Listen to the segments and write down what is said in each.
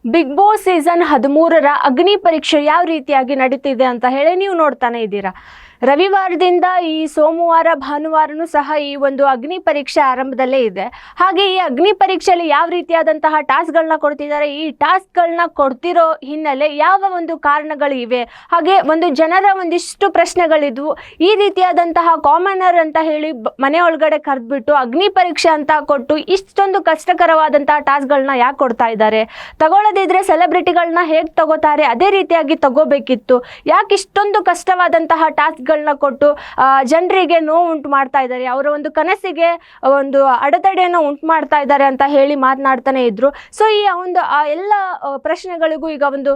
Big boss season 13ರ ಅಗ್ನಿ ಪರೀಕ್ಷೆ ಯಾವ ರೀತಿಯಾಗಿ ನಡೀತಿದೆ ಅಂತ ಹೇಳಿ ನೀವು ನೋಡ್ತಾನೆ ಇದ್ದೀರಾ. ರವಿವಾರದಿಂದ ಈ ಸೋಮವಾರ ಭಾನುವಾರನೂ ಸಹ ಈ ಒಂದು ಅಗ್ನಿ ಪರೀಕ್ಷೆ ಆರಂಭದಲ್ಲೇ ಇದೆ. ಹಾಗೆ ಈ ಅಗ್ನಿ ಪರೀಕ್ಷೆಯಲ್ಲಿ ಯಾವ ರೀತಿಯಾದಂತಹ ಟಾಸ್ಕ್ಗಳನ್ನ ಕೊಡ್ತಿದ್ದಾರೆ, ಈ ಟಾಸ್ಕ್ಗಳನ್ನ ಕೊಡ್ತಿರೋ ಹಿನ್ನೆಲೆ ಯಾವ ಒಂದು ಕಾರಣಗಳು ಇವೆ, ಹಾಗೆ ಒಂದು ಜನರ ಒಂದಿಷ್ಟು ಪ್ರಶ್ನೆಗಳಿದ್ವು. ಈ ರೀತಿಯಾದಂತಹ ಕಾಮನರ್ ಅಂತ ಹೇಳಿ ಮನೆ ಒಳಗಡೆ ಕರೆದ್ಬಿಟ್ಟು ಅಗ್ನಿ ಪರೀಕ್ಷೆ ಅಂತ ಕೊಟ್ಟು ಇಷ್ಟೊಂದು ಕಷ್ಟಕರವಾದಂತಹ ಟಾಸ್ಕ್ಗಳನ್ನ ಯಾಕೆ ಕೊಡ್ತಾ ಇದ್ದಾರೆ, ತಗೊಳ್ಳೋದಿದ್ರೆ ಸೆಲೆಬ್ರಿಟಿಗಳನ್ನ ಹೇಗೆ ತಗೋತಾರೆ ಅದೇ ರೀತಿಯಾಗಿ ತಗೋಬೇಕಿತ್ತು, ಯಾಕೆ ಇಷ್ಟೊಂದು ಕಷ್ಟವಾದಂತಹ ಟಾಸ್ಕ್ಗಳನ್ನ ಕೊಟ್ಟು ಜನರಿಗೆ ನೋವು ಉಂಟು ಮಾಡ್ತಾ ಇದ್ದಾರೆ, ಅವರ ಒಂದು ಕನಸಿಗೆ ಒಂದು ಅಡೆತಡೆಯನ್ನು ಉಂಟು ಮಾಡ್ತಾ ಇದ್ದಾರೆ ಅಂತ ಹೇಳಿ ಮಾತನಾಡ್ತಾನೆ ಇದ್ರು. ಸೊ ಈ ಒಂದು ಎಲ್ಲ ಪ್ರಶ್ನೆಗಳಿಗೂ ಈಗ ಒಂದು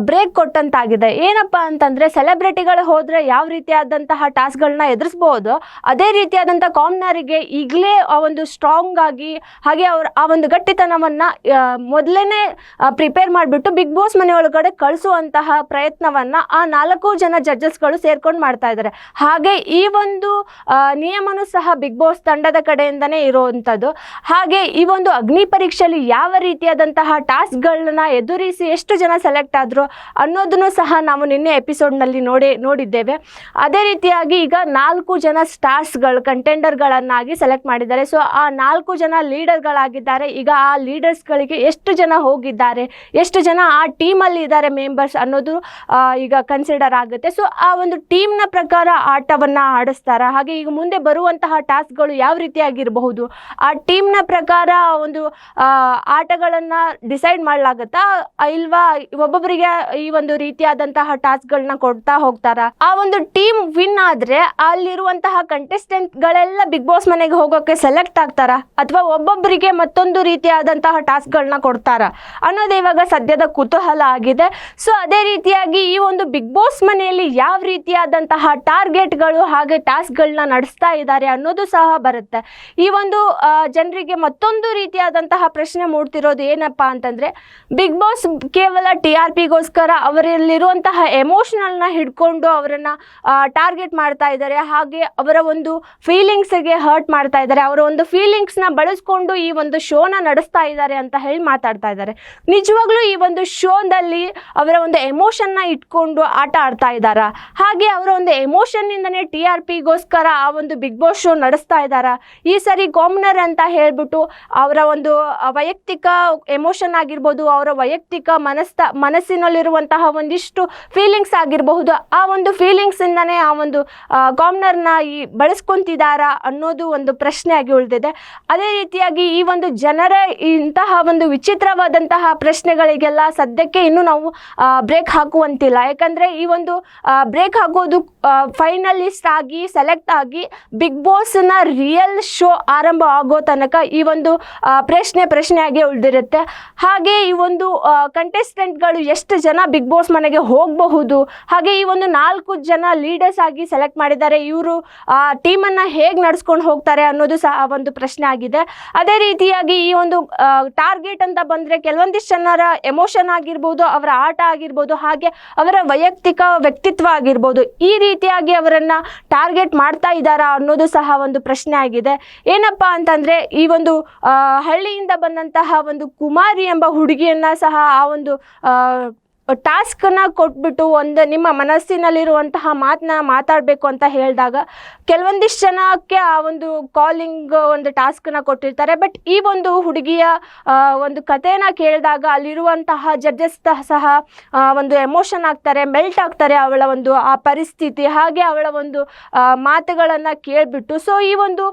ಬ್ರೇಕ್ ಕೊಟ್ಟಂತಾಗಿದೆ. ಏನಪ್ಪಾ ಅಂತಂದ್ರೆ ಸೆಲೆಬ್ರಿಟಿಗಳು ಹೋದ್ರೆ ಯಾವ ರೀತಿಯಾದಂತಹ ಟಾಸ್ಕ್ಗಳನ್ನ ಎದುರಿಸಬಹುದು, ಅದೇ ರೀತಿಯಾದಂತಹ ಕಾಮನರಿಗೆ ಈಗಲೇ ಆ ಒಂದು ಸ್ಟ್ರಾಂಗ್ ಆಗಿ ಹಾಗೆ ಅವ್ರ ಆ ಒಂದು ಗಟ್ಟಿತನವನ್ನ ಮೊದಲೇನೆ ಪ್ರಿಪೇರ್ ಮಾಡಿಬಿಟ್ಟು ಬಿಗ್ ಬಾಸ್ ಮನೆ ಒಳಗಡೆ ಕಳಿಸುವಂತಹ ಪ್ರಯತ್ನವನ್ನ ಆ 4 ಜನ ಜಡ್ಜಸ್ಗಳು ಸೇರ್ಕೊಂಡು ಮಾಡ್ತಾ ಇದ್ದಾರೆ. ಹಾಗೆ ಈ ಒಂದು ನಿಯಮನೂ ಸಹ ಬಿಗ್ ಬಾಸ್ ತಂಡದ ಕಡೆಯಿಂದನೇ ಇರುವಂಥದ್ದು. ಹಾಗೆ ಈ ಒಂದು ಅಗ್ನಿ ಪರೀಕ್ಷೆಯಲ್ಲಿ ಯಾವ ರೀತಿಯಾದಂತಹ ಟಾಸ್ಕ್ಗಳನ್ನ ಎದುರಿಸಿ ಎಷ್ಟು ಜನ ಸೆಲೆಕ್ಟ್ ಆದ್ರು ಅನ್ನೋದನ್ನು ಸಹ ನಾವು ನಿನ್ನೆ ಎಪಿಸೋಡ್ನಲ್ಲಿ ನೋಡಿದ್ದೇವೆ. ಅದೇ ರೀತಿಯಾಗಿ ಈಗ 4 ಜನ ಸ್ಟಾರ್ಸ್ಗಳು ಕಂಟೆಂಡರ್ಗಳನ್ನಾಗಿ ಸೆಲೆಕ್ಟ್ ಮಾಡಿದ್ದಾರೆ. ಸೊ ಆ 4 ಜನ ಲೀಡರ್ಗಳಾಗಿದ್ದಾರೆ. ಈಗ ಆ ಲೀಡರ್ಸ್ಗಳಿಗೆ ಎಷ್ಟು ಜನ ಹೋಗಿದ್ದಾರೆ, ಎಷ್ಟು ಜನ ಆ ಟೀಮಲ್ಲಿ ಇದ್ದಾರೆ ಮೆಂಬರ್ಸ್ ಅನ್ನೋದು ಈಗ ಕನ್ಸಿಡರ್ ಆಗುತ್ತೆ. ಸೊ ಆ ಒಂದು ಟೀಮ್ನ ಪ್ರಕಾರ ಆಟವನ್ನ ಆಡಿಸ್ತಾರ. ಹಾಗೆ ಈಗ ಮುಂದೆ ಬರುವಂತಹ ಟಾಸ್ಕ್ಗಳು ಯಾವ ರೀತಿಯಾಗಿರಬಹುದು, ಆ ಟೀಮ್ನ ಪ್ರಕಾರ ಒಂದು ಆಟಗಳನ್ನ ಡಿಸೈಡ್ ಮಾಡಲಾಗತ್ತಾ ಇಲ್ವಾ, ಒಬ್ಬೊಬ್ಬರಿಗೆ ಈ ಒಂದು ರೀತಿಯಾದಂತಹ ಟಾಸ್ಕ್ಗಳನ್ನ ಕೊಡ್ತಾ ಹೋಗ್ತಾರ. ಆ ಒಂದು ಟೀಮ್ ವಿನ್ ಆದ್ರೆ ಅಲ್ಲಿರುವಂತಹ ಕಂಟೆಸ್ಟೆಂಟ್ ಗಳೆಲ್ಲ ಬಿಗ್ ಬಾಸ್ ಮನೆಗೆ ಹೋಗೋಕೆ ಸೆಲೆಕ್ಟ್ ಆಗ್ತಾರ ಅಥವಾ ಒಬ್ಬೊಬ್ಬರಿಗೆ ಮತ್ತೊಂದು ರೀತಿಯಾದಂತಹ ಟಾಸ್ಕ್ಗಳನ್ನ ಕೊಡ್ತಾರ ಅನ್ನೋದು ಇವಾಗ ಸದ್ಯದ ಕುತೂಹಲ ಆಗಿದೆ. ಸೊ ಅದೇ ರೀತಿಯಾಗಿ ಈ ಒಂದು ಬಿಗ್ ಬಾಸ್ ಮನೆಯಲ್ಲಿ ಯಾವ ರೀತಿಯಾದಂತಹ ಟಾರ್ಗೆಟ್ಗಳು ಹಾಗೆ ಟಾಸ್ಕ್ಗಳನ್ನ ನಡೆಸ್ತಾ ಇದ್ದಾರೆ ಅನ್ನೋದು ಸಹ ಬರುತ್ತೆ. ಈ ಒಂದು ಜನರಿಗೆ ಮತ್ತೊಂದು ರೀತಿಯಾದಂತಹ ಪ್ರಶ್ನೆ ಮೂಡ್ತಿರೋದು ಏನಪ್ಪಾ ಅಂತಂದ್ರೆ ಬಿಗ್ ಬಾಸ್ ಕೇವಲ TRPಗೋಸ್ಕರ ಅವರಲ್ಲಿರುವಂತಹ ಎಮೋಷನಲ್ನ ಹಿಡ್ಕೊಂಡು ಅವರನ್ನ ಟಾರ್ಗೆಟ್ ಮಾಡ್ತಾ ಇದ್ದಾರೆ, ಹಾಗೆ ಅವರ ಒಂದು ಫೀಲಿಂಗ್ಸ್ಗೆ ಹರ್ಟ್ ಮಾಡ್ತಾ ಇದ್ದಾರೆ, ಅವರ ಒಂದು ಫೀಲಿಂಗ್ಸ್ನ ಬಳಸ್ಕೊಂಡು ಈ ಒಂದು ಶೋನ ನಡೆಸ್ತಾ ಇದ್ದಾರೆ ಅಂತ ಹೇಳಿ ಮಾತಾಡ್ತಾ ಇದ್ದಾರೆ. ನಿಜವಾಗ್ಲೂ ಈ ಒಂದು ಶೋದಲ್ಲಿ ಅವರ ಒಂದು ಎಮೋಷನ್ನ ಇಟ್ಕೊಂಡು ಆಟ ಆಡ್ತಾ ಇದ್ದಾರ, ಹಾಗೆ ಅವರ ಒಂದು ಎಮೋಷನ್ ಇಂದನೇ TRPಗೋಸ್ಕರ ಆ ಒಂದು ಬಿಗ್ ಬಾಸ್ ಶೋ ನಡೆಸ್ತಾ ಇದ್ದಾರ. ಈ ಸರಿ ಕಾಮನರ್ ಅಂತ ಹೇಳ್ಬಿಟ್ಟು ಅವರ ಒಂದು ವೈಯಕ್ತಿಕ ಎಮೋಷನ್ ಆಗಿರ್ಬೋದು, ಅವರ ವೈಯಕ್ತಿಕ ಮನಸ್ಸಿನಲ್ಲಿರುವಂತಹ ಒಂದಿಷ್ಟು ಫೀಲಿಂಗ್ಸ್ ಆಗಿರಬಹುದು, ಆ ಒಂದು ಫೀಲಿಂಗ್ಸ್ ಇಂದನೇ ಆ ಒಂದು ಕಾಮನರ್ನ ಬಳಸ್ಕೊಂತಿದಾರ ಅನ್ನೋದು ಒಂದು ಪ್ರಶ್ನೆ ಆಗಿ ಉಳಿದಿದೆ. ಅದೇ ರೀತಿಯಾಗಿ ಈ ಒಂದು ಜನರ ಇಂತಹ ಒಂದು ವಿಚಿತ್ರವಾದಂತಹ ಪ್ರಶ್ನೆಗಳಿಗೆಲ್ಲ ಸದ್ಯಕ್ಕೆ ಇನ್ನೂ ನಾವು ಬ್ರೇಕ್ ಹಾಕುವಂತಿಲ್ಲ. ಯಾಕಂದ್ರೆ ಈ ಒಂದು ಬ್ರೇಕ್ ಹಾಕೋದು ಫೈನಲಿಸ್ಟ್ ಆಗಿ ಸೆಲೆಕ್ಟ್ ಆಗಿ ಬಿಗ್ ಬಾಸ್ನ ರಿಯಲ್ ಶೋ ಆರಂಭ ಆಗೋ ತನಕ ಈ ಒಂದು ಪ್ರಶ್ನೆಯಾಗಿ ಉಳಿದಿರುತ್ತೆ. ಹಾಗೆ ಈ ಒಂದು ಕಂಟೆಸ್ಟೆಂಟ್ಗಳು ಎಷ್ಟು ಜನ ಬಿಗ್ ಬಾಸ್ ಮನೆಗೆ ಹೋಗಬಹುದು, ಹಾಗೆ ಈ ಒಂದು 4 ಜನ ಲೀಡರ್ಸ್ ಆಗಿ ಸೆಲೆಕ್ಟ್ ಮಾಡಿದ್ದಾರೆ, ಇವರು ಟೀಮನ್ನು ಹೇಗೆ ನಡ್ಸ್ಕೊಂಡು ಹೋಗ್ತಾರೆ ಅನ್ನೋದು ಸಹ ಒಂದು ಪ್ರಶ್ನೆ ಆಗಿದೆ. ಅದೇ ರೀತಿಯಾಗಿ ಈ ಒಂದು ಟಾರ್ಗೆಟ್ ಅಂತ ಬಂದರೆ ಕೆಲವೊಂದಿಷ್ಟು ಜನರ ಎಮೋಷನ್ ಆಗಿರ್ಬೋದು, ಅವರ ಆಟ ಆಗಿರ್ಬೋದು, ಹಾಗೆ ಅವರ ವೈಯಕ್ತಿಕ ವ್ಯಕ್ತಿತ್ವ ಆಗಿರ್ಬೋದು, ಈ ರೀತಿಯಾಗಿ ಅವರನ್ನ ಟಾರ್ಗೆಟ್ ಮಾಡ್ತಾ ಇದ್ದಾರಾ ಅನ್ನೋದು ಸಹ ಒಂದು ಪ್ರಶ್ನೆ ಆಗಿದೆ. ಏನಪ್ಪಾ ಅಂತಂದ್ರೆ ಈ ಒಂದು ಹಳ್ಳಿಯಿಂದ ಬಂದಂತಹ ಒಂದು ಕುಮಾರಿ ಎಂಬ ಹುಡುಗಿಯನ್ನ ಸಹ ಆ ಒಂದು ಟಾಸ್ಕ್ನ ಕೊಟ್ಬಿಟ್ಟು ನಿಮ್ಮ ಮನಸ್ಸಿನಲ್ಲಿರುವಂತಹ ಮಾತನ್ನ ಮಾತಾಡಬೇಕು ಅಂತ ಹೇಳಿದಾಗ ಕೆಲವೊಂದಿಷ್ಟು ಜನಕ್ಕೆ ಆ ಒಂದು ಕಾಲಿಂಗ್ ಒಂದು ಟಾಸ್ಕ್ನ ಕೊಟ್ಟಿರ್ತಾರೆ. ಬಟ್ ಈ ಒಂದು ಹುಡುಗಿಯ ಒಂದು ಕಥೆನ ಕೇಳಿದಾಗ ಅಲ್ಲಿರುವಂತಹ ಜಡ್ಜಸ್ ಸಹ ಒಂದು ಎಮೋಷನ್ ಆಗ್ತಾರೆ, ಮೆಲ್ಟ್ ಆಗ್ತಾರೆ ಅವಳ ಒಂದು ಆ ಪರಿಸ್ಥಿತಿ ಹಾಗೆ ಅವಳ ಒಂದು ಮಾತುಗಳನ್ನು ಕೇಳಿಬಿಟ್ಟು. ಸೊ ಈ ಒಂದು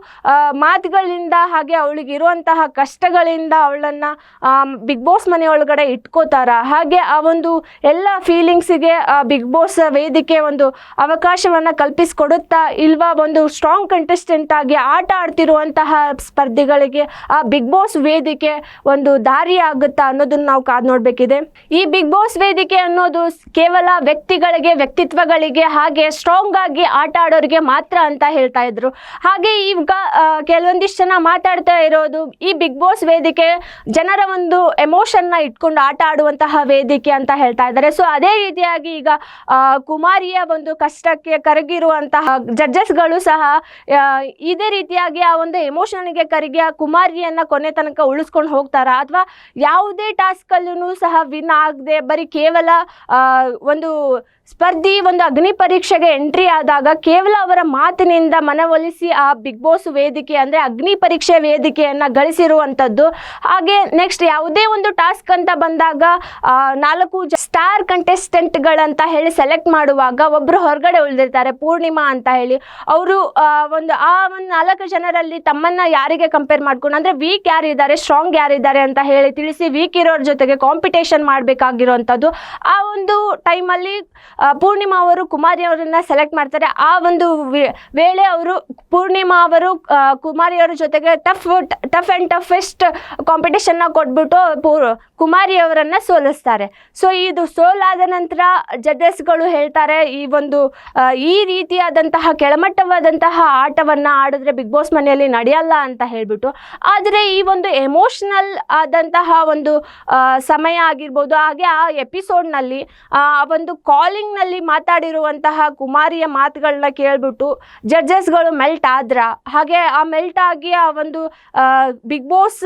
ಮಾತುಗಳಿಂದ ಹಾಗೆ ಅವಳಿಗೆ ಇರುವಂತಹ ಕಷ್ಟಗಳಿಂದ ಅವಳನ್ನು ಬಿಗ್ ಬಾಸ್ ಮನೆಯೊಳಗಡೆ ಇಟ್ಕೋತಾರ. ಹಾಗೆ ಆ ಒಂದು ಎಲ್ಲ ಫೀಲಿಂಗ್ಸಿಗೆ ಬಿಗ್ ಬಾಸ್ ವೇದಿಕೆ ಒಂದು ಅವಕಾಶವನ್ನ ಕಲ್ಪಿಸಿಕೊಡುತ್ತಾ ಇಲ್ವಾ, ಒಂದು ಸ್ಟ್ರಾಂಗ್ ಕಂಟೆಸ್ಟೆಂಟ್ ಆಗಿ ಆಟ ಆಡ್ತಿರುವಂತಹ ಸ್ಪರ್ಧಿಗಳಿಗೆ ಆ ಬಿಗ್ ಬಾಸ್ ವೇದಿಕೆ ಒಂದು ದಾರಿ ಆಗುತ್ತಾ ಅನ್ನೋದನ್ನ ನಾವು ಕಾದು ನೋಡಬೇಕಿದೆ. ಈ ಬಿಗ್ ಬಾಸ್ ವೇದಿಕೆ ಅನ್ನೋದು ಕೇವಲ ವ್ಯಕ್ತಿಗಳಿಗೆ, ವ್ಯಕ್ತಿತ್ವಗಳಿಗೆ, ಹಾಗೆ ಸ್ಟ್ರಾಂಗ್ ಆಗಿ ಆಟ ಆಡೋರಿಗೆ ಮಾತ್ರ ಅಂತ ಹೇಳ್ತಾ ಇದ್ರು. ಹಾಗೆ ಈಗ ಕೆಲವೊಂದಿಷ್ಟು ಜನ ಮಾತಾಡ್ತಾ ಇರೋದು ಈ ಬಿಗ್ ಬಾಸ್ ವೇದಿಕೆ ಜನರ ಒಂದು ಎಮೋಷನ್ನ ಇಟ್ಕೊಂಡು ಆಟ ಆಡುವಂತಹ ವೇದಿಕೆ ಅಂತ ಹೇಳ್ತಾರೆ. ಹೇಳ್ತಾ ಇದ್ದಾರೆ. ಸೊ ಅದೇ ರೀತಿಯಾಗಿ ಈಗ ಕುಮಾರಿಯ ಒಂದು ಕಷ್ಟಕ್ಕೆ ಕರಗಿರುವಂತಹ ಜಡ್ಜಸ್ಗಳು ಸಹ ಇದೇ ರೀತಿಯಾಗಿ ಆ ಒಂದು ಎಮೋಷನ್ಗೆ ಕರಗಿ ಆ ಕುಮಾರಿಯನ್ನ ಕೊನೆ ತನಕ ಉಳಿಸ್ಕೊಂಡು ಹೋಗ್ತಾರ, ಅಥವಾ ಯಾವುದೇ ಟಾಸ್ಕ್ ಅಲ್ಲೂ ಸಹ ವಿನ್ ಆಗದೆ ಬರೀ ಕೇವಲ ಒಂದು ಸ್ಪರ್ಧಿ ಒಂದು ಅಗ್ನಿ ಪರೀಕ್ಷೆಗೆ ಎಂಟ್ರಿ ಆದಾಗ ಕೇವಲ ಅವರ ಮಾತಿನಿಂದ ಮನವೊಲಿಸಿ ಆ ಬಿಗ್ ಬಾಸ್ ವೇದಿಕೆ ಅಂದರೆ ಅಗ್ನಿ ಪರೀಕ್ಷೆ ವೇದಿಕೆಯನ್ನು ಗಳಿಸಿರುವಂಥದ್ದು. ಹಾಗೆ ನೆಕ್ಸ್ಟ್ ಯಾವುದೇ ಒಂದು ಟಾಸ್ಕ್ ಅಂತ ಬಂದಾಗ 4 ಸ್ಟಾರ್ ಕಂಟೆಸ್ಟೆಂಟ್ಗಳಂತ ಹೇಳಿ ಸೆಲೆಕ್ಟ್ ಮಾಡುವಾಗ ಒಬ್ಬರು ಹೊರಗಡೆ ಉಳಿದಿರ್ತಾರೆ, ಪೂರ್ಣಿಮಾ ಅಂತ ಹೇಳಿ. ಅವರು ಒಂದು 4 ಜನರಲ್ಲಿ ತಮ್ಮನ್ನ ಯಾರಿಗೆ ಕಂಪೇರ್ ಮಾಡ್ಕೊಂಡು, ಅಂದರೆ ವೀಕ್ ಯಾರಿದ್ದಾರೆ ಸ್ಟ್ರಾಂಗ್ ಯಾರಿದ್ದಾರೆ ಅಂತ ಹೇಳಿ ತಿಳಿಸಿ ವೀಕ್ ಇರೋರ ಜೊತೆಗೆ ಕಾಂಪಿಟೇಷನ್ ಮಾಡಬೇಕಾಗಿರುವಂಥದ್ದು. ಆ ಒಂದು ಟೈಮಲ್ಲಿ ಪೂರ್ಣಿಮಾ ಅವರು ಕುಮಾರಿ ಅವರನ್ನ ಸೆಲೆಕ್ಟ್ ಮಾಡ್ತಾರೆ. ಆ ಒಂದು ವೇಳೆ ಅವರು ಪೂರ್ಣಿಮಾ ಅವರು ಕುಮಾರಿ ಅವರ ಜೊತೆಗೆ ಟಫ್ ಆ್ಯಂಡ್ ಟಫೆಸ್ಟ್ ಕಾಂಪಿಟೇಷನ್ನ ಕೊಟ್ಬಿಟ್ಟು ಕುಮಾರಿ ಅವರನ್ನು ಸೋಲಿಸ್ತಾರೆ. ಸೊ ಇದು ಸೋಲಾದ ನಂತರ ಜಡ್ಜಸ್ಗಳು ಹೇಳ್ತಾರೆ ಈ ರೀತಿಯಾದಂತಹ ಕೆಳಮಟ್ಟವಾದಂತಹ ಆಟವನ್ನು ಆಡಿದ್ರೆ ಬಿಗ್ ಬಾಸ್ ಮನೆಯಲ್ಲಿ ನಡೆಯಲ್ಲ ಅಂತ ಹೇಳ್ಬಿಟ್ಟು. ಆದರೆ ಈ ಒಂದು ಎಮೋಷ್ನಲ್ ಆದಂತಹ ಒಂದು ಸಮಯ ಆಗಿರ್ಬೋದು, ಹಾಗೆ ಆ ಎಪಿಸೋಡ್ನಲ್ಲಿ ಆ ಒಂದು ಕಾಲಿಂಗ್ನಲ್ಲಿ ಮಾತಾಡಿರುವಂತಹ ಕುಮಾರಿಯ ಮಾತುಗಳನ್ನ ಕೇಳ್ಬಿಟ್ಟು ಜಡ್ಜಸ್ಗಳು ಮೆಲ್ಟ್ ಆದ್ರ. ಹಾಗೆ ಆ ಮೆಲ್ಟ್ ಆಗಿ ಆ ಒಂದು ಬಿಗ್ ಬಾಸ್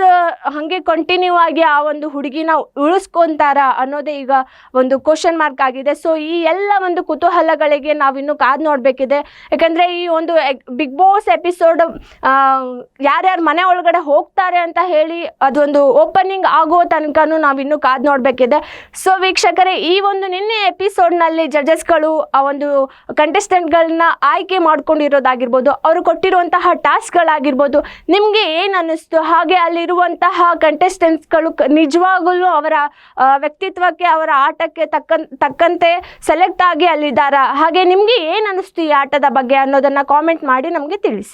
ಹಾಗೆ ಕಂಟಿನ್ಯೂ ಆಗಿ ಆ ಒಂದು ಹುಡುಗಿನ ಉಳಿಸ್ಕೊಂತಾರ ಅನ್ನೋದೇ ಈಗ ಒಂದು ಕ್ವಶನ್ ಮಾರ್ಕ್ ಆಗಿದೆ. ಸೊ ಈ ಎಲ್ಲ ಒಂದು ಕುತೂಹಲಗಳಿಗೆ ನಾವಿನ್ನು ಕಾದು ನೋಡಬೇಕಿದೆ. ಯಾಕಂದರೆ ಈ ಒಂದು ಬಿಗ್ ಬಾಸ್ ಎಪಿಸೋಡ್ ಯಾರ್ಯಾರು ಮನೆ ಒಳಗಡೆ ಹೋಗ್ತಾರೆ ಅಂತ ಹೇಳಿ ಅದೊಂದು ಓಪನಿಂಗ್ ಆಗೋ ತನಕನೂ ನಾವಿನ್ನು ಕಾದು ನೋಡಬೇಕಿದೆ. ಸೊ ವೀಕ್ಷಕರೇ, ಈ ಒಂದು ನಿನ್ನೆ ಎಪಿಸೋಡ್ನಲ್ಲಿ ಜಡ್ಜಸ್ಗಳು ಆ ಒಂದು ಕಂಟೆಸ್ಟೆಂಟ್ಗಳನ್ನ ಆಯ್ಕೆ ಮಾಡ್ಕೊಂಡಿರೋದಾಗಿರ್ಬೋದು, ಅವರು ಕೊಟ್ಟಿರುವಂತಹ ಟಾಸ್ಕ್ಗಳಾಗಿರ್ಬೋದು, ನಿಮಗೆ ಏನು ಅನ್ನಿಸ್ತು? ಹಾಗೆ ಅಲ್ಲಿರುವಂತಹ ಕಂಟೆಸ್ಟೆಂಟ್ಸ್ಗಳು ನಿಜವಾಗಲೂ ಅವರ ವ್ಯಕ್ತಿತ್ವಕ್ಕೆ ಅವರ ಆಟಕ್ಕೆ ತಕ್ಕಂತೆ ಸೆಲೆಕ್ಟ್ ಆಗಿ ಅಲ್ಲಿದ್ದಾರಾ? ಹಾಗೆ ನಿಮಗೆ ಏನು ಅನ್ನಿಸ್ತು ಈ ಆಟದ ಬಗ್ಗೆ ಅನ್ನೋದನ್ನು ಕಾಮೆಂಟ್ ಮಾಡಿ ನಮಗೆ ತಿಳಿಸಿ.